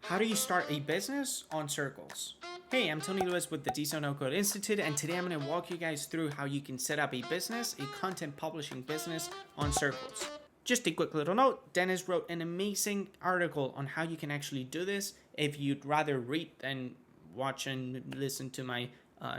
How do you start a business on Zirkels? Hey, I'm Tony Lewis with the Diesel No Code Institute, and today I'm going to walk you guys through how you can set up a business, a content publishing business on Zirkels. Just a quick little note, Dennis wrote an amazing article on how you can actually do this. If you'd rather read than watch and listen to my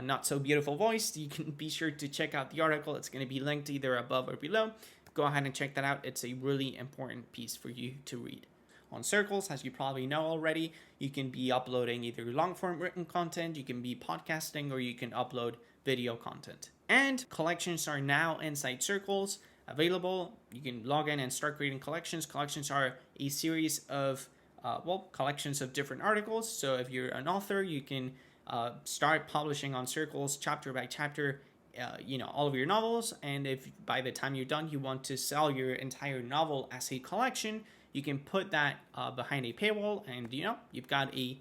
not so beautiful voice, you can be sure to check out the article. It's going to be linked either above or below. Go ahead and check that out. It's a really important piece for you to read. On Zirkels, as you probably know already, you can be uploading either long-form written content, you can be podcasting, or you can upload video content. And collections are now inside Zirkels available. You can log in and start creating collections. Collections are a series of, collections of different articles. So if you're an author, you can start publishing on Zirkels chapter by chapter, all of your novels. And if by the time you're done, you want to sell your entire novel as a collection, you can put that behind a paywall, and you've got a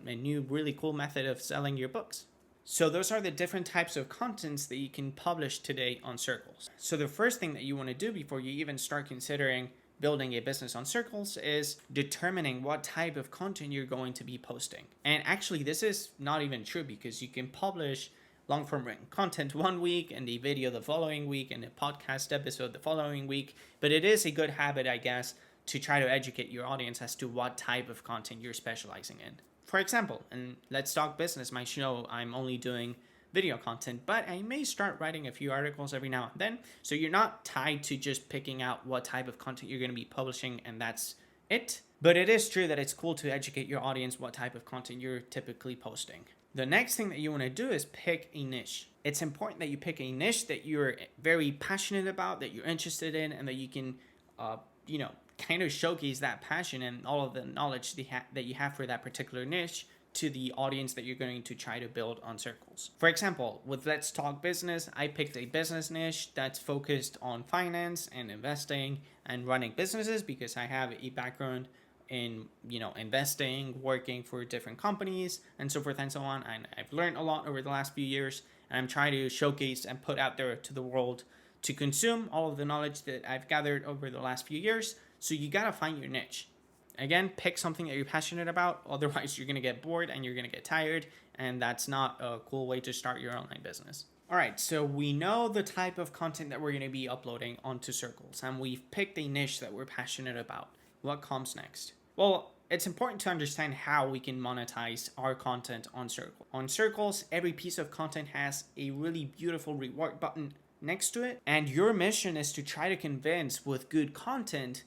new really cool method of selling your books. So those are the different types of contents that you can publish today on Zirkels. So the first thing that you want to do before you even start considering building a business on Zirkels is determining what type of content you're going to be posting. And actually, this is not even true, because you can publish long-form written content one week and a video the following week and a podcast episode the following week. But it is a good habit, I guess, to try to educate your audience as to what type of content you're specializing in. For example, in Let's Talk Business, my show, I'm only doing video content, but I may start writing a few articles every now and then. So you're not tied to just picking out what type of content you're going to be publishing and that's it. But it is true that it's cool to educate your audience what type of content you're typically posting. The next thing that you want to do is pick a niche. It's important that you pick a niche that you're very passionate about, that you're interested in, and that you can, kind of showcase that passion and all of the knowledge that you have for that particular niche to the audience that you're going to try to build on Zirkels. For example, with Let's Talk Business, I picked a business niche that's focused on finance and investing and running businesses, because I have a background in investing, working for different companies and so forth and so on, and I've learned a lot over the last few years, and I'm trying to showcase and put out there to the world to consume all of the knowledge that I've gathered over the last few years. So you gotta find your niche. Again, pick something that you're passionate about, otherwise you're gonna get bored and you're gonna get tired, and that's not a cool way to start your online business. Alright, so we know the type of content that we're gonna be uploading onto Zirkels, and we've picked a niche that we're passionate about. What comes next? Well, it's important to understand how we can monetize our content on Zirkels. On Zirkels, every piece of content has a really beautiful reward button next to it, and your mission is to try to convince with good content,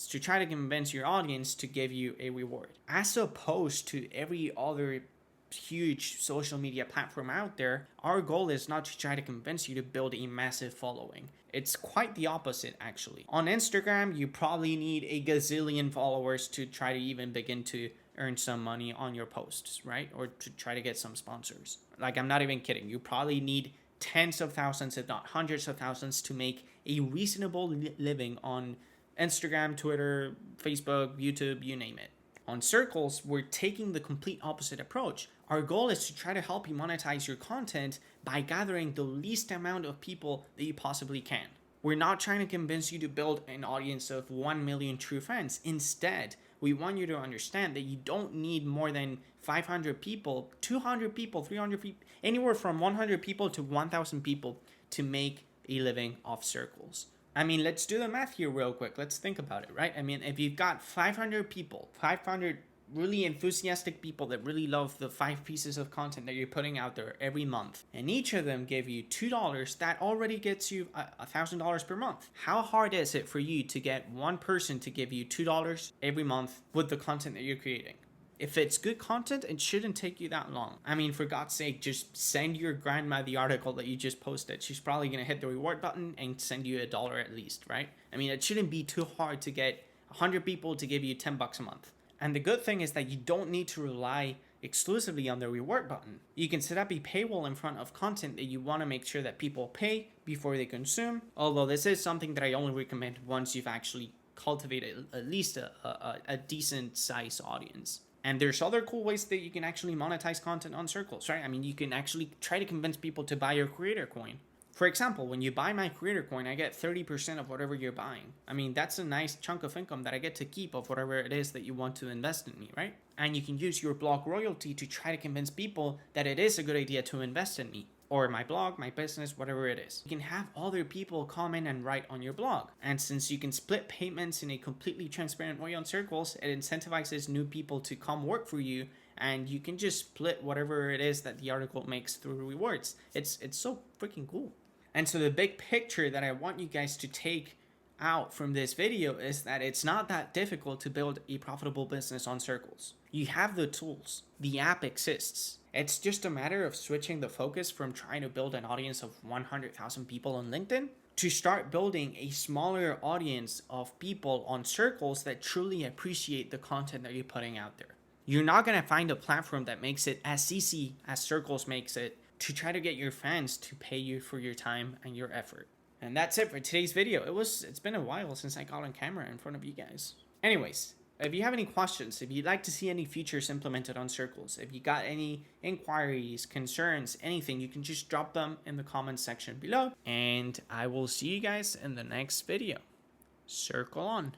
to try to convince your audience to give you a reward. As opposed to every other huge social media platform out there, our goal is not to try to convince you to build a massive following. It's quite the opposite, actually. On Instagram, you probably need a gazillion followers to try to even begin to earn some money on your posts, right? Or to try to get some sponsors. Like, I'm not even kidding. You probably need tens of thousands, if not hundreds of thousands, to make a reasonable living on Instagram, Twitter, Facebook, YouTube, you name it. On Zirkels, we're taking the complete opposite approach. Our goal is to try to help you monetize your content by gathering the least amount of people that you possibly can. We're not trying to convince you to build an audience of 1 million true fans. Instead, we want you to understand that you don't need more than 500 people, 200 people, 300 people, anywhere from 100 people to 1,000 people to make a living off Zirkels. I mean, let's do the math here real quick. Let's think about it, right? I mean, if you've got 500 people, 500 really enthusiastic people that really love the 5 pieces of content that you're putting out there every month, and each of them give you $2, that already gets you $1,000 per month. How hard is it for you to get one person to give you $2 every month with the content that you're creating? If it's good content, it shouldn't take you that long. I mean, for God's sake, just send your grandma the article that you just posted. She's probably going to hit the reward button and send you $1 at least, right? I mean, it shouldn't be too hard to get 100 people to give you $10 a month. And the good thing is that you don't need to rely exclusively on the reward button. You can set up a paywall in front of content that you want to make sure that people pay before they consume. Although this is something that I only recommend once you've actually cultivated at least a decent size audience. And there's other cool ways that you can actually monetize content on Zirkels, right? I mean, you can actually try to convince people to buy your creator coin. For example, when you buy my creator coin, I get 30% of whatever you're buying. I mean, that's a nice chunk of income that I get to keep of whatever it is that you want to invest in me, right? And you can use your blog royalty to try to convince people that it is a good idea to invest in me, or my blog, my business, whatever it is. You can have other people comment and write on your blog. And since you can split payments in a completely transparent way on Zirkels, it incentivizes new people to come work for you, and you can just split whatever it is that the article makes through rewards. It's so freaking cool. And so the big picture that I want you guys to take out from this video is that it's not that difficult to build a profitable business on Zirkels. You have the tools. The app exists. It's just a matter of switching the focus from trying to build an audience of 100,000 people on LinkedIn to start building a smaller audience of people on Zirkels that truly appreciate the content that you're putting out there. You're not going to find a platform that makes it as easy as Zirkels makes it to try to get your fans to pay you for your time and your effort. And that's it for today's video. It's been a while since I got on camera in front of you guys. Anyways, if you have any questions, if you'd like to see any features implemented on Zirkels, if you got any inquiries, concerns, anything, you can just drop them in the comments section below. And I will see you guys in the next video. Circle on.